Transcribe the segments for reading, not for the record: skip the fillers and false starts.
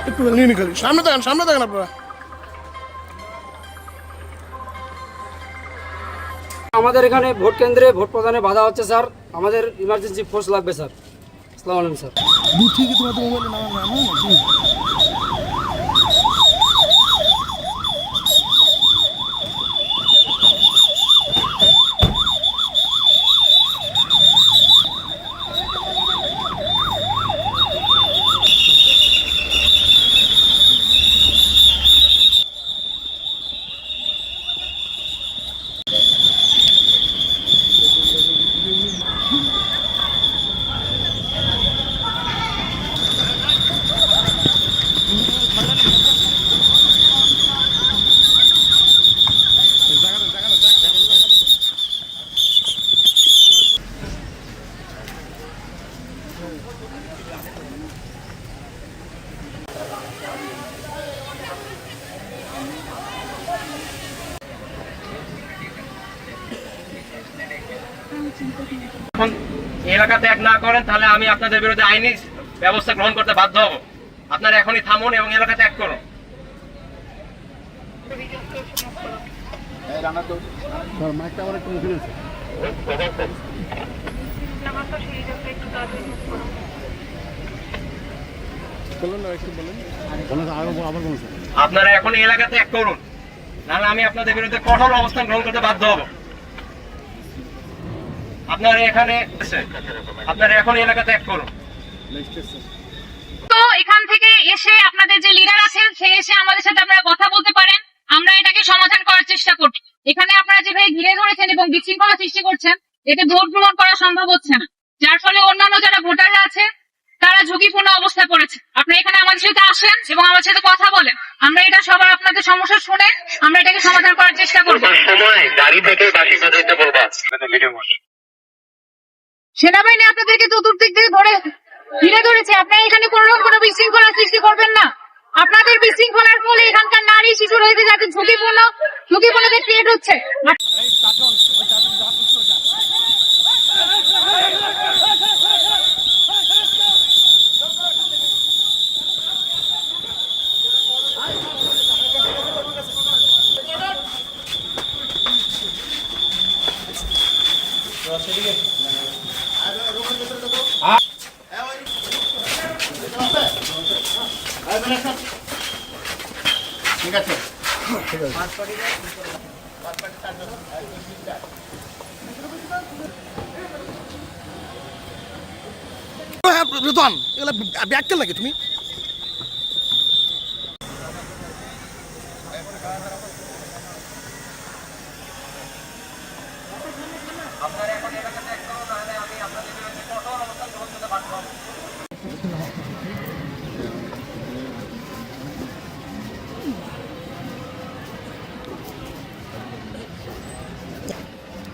একটু নিয়ে নিখালি সামনে দেখেন আপনারা। আমাদের এখানে ভোট কেন্দ্রে ভোট প্রদানে বাধা হচ্ছে স্যার, আমাদের ইমার্জেন্সি ফোর্স লাগবে স্যার। আসসালামু আলাইকুম স্যার। দূর থেকে তোমার তো মোবাইলে নাম এখন এলাকা ত্যাগ না করেন তাহলে আমি আপনাদের বিরুদ্ধে আইনি ব্যবস্থা গ্রহণ করতে বাধ্য হব। আপনারা এখনই থামুন এবং এলাকা ত্যাগ করুন। আপনারা এখন এলাকা ত্যাগ করুন, নাহলে আমি আপনাদের বিরুদ্ধে কঠোর অবস্থান গ্রহণ করতে বাধ্য হব। আপনারা এখন এলাকা ত্যাগ করুন। তো এখান থেকে এসে আপনাদের যে লিডার আছেন সে এসে আমাদের সাথে আপনারা কথা বলতে পারেন, আমরা এটাকে সমাধান করার চেষ্টা করি। এখানে আপনারা যেভাবে ঘিরে ধরেছেন এবং বিশৃঙ্খলা সৃষ্টি করছেন, এতে ভোট গ্রহণ করা সম্ভব হচ্ছে না, যার ফলে অন্যান্য যারা ভোটাররা আছে তারা ঝুঁকিপূর্ণ অবস্থায় পড়েছে। আপনারা এখানে আমাদের সাথে আসেন এবং আমার সাথে কথা বলেন, আমরা এটা সবার আপনাদের সমস্যা শুনে আমরা এটাকে সমাধান করার চেষ্টা করবো। সেনাবাহিনী আপনাদেরকে চতুর্দিক থেকে ধরে ঘিরে ধরেছে, আপনারা এখানে কোনো বিশৃঙ্খলা সৃষ্টি করবেন না। আপনাদের বিশৃঙ্খলার ফলে এখানকার নারী শিশু রয়েছে যাদের ঝুঁকিপূর্ণদের ক্রিয়েট হচ্ছে। ঠিক আছে রেতন এগুলো ব্যাগ কে লাগে তুমি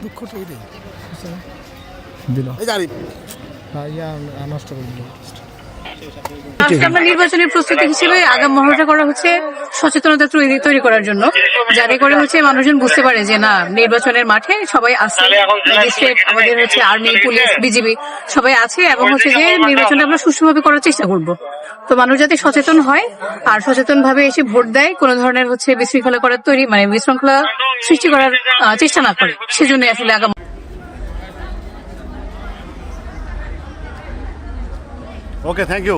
দুঃখটা এই দিল এই গাড়ি নষ্ট করে দিল। আজকে আমরা নির্বাচনের প্রস্তুতি হিসেবে আগাম মহড়া করা হচ্ছে সচেতনতা তৈরি করার জন্য, যাতে করে হচ্ছে মানুষজন বুঝতে পারে যে না, নির্বাচনের মাঠে সবাই আছে, ম্যাজিস্ট্রেট, আমাদের হচ্ছে আর্মি, পুলিশ, বিজিবি সবাই আছে, এবং হচ্ছে যে নির্বাচনটা আমরা সুষ্ঠুভাবে করার চেষ্টা করব। তো মানুষ যাতে সচেতন হয় আর সচেতন ভাবে এসে ভোট দেয়, কোনো ধরনের হচ্ছে বিশৃঙ্খলা করার বিশৃঙ্খলা সৃষ্টি করার চেষ্টা না করে, সেজন্য আসলে আগাম। Okay, thank you.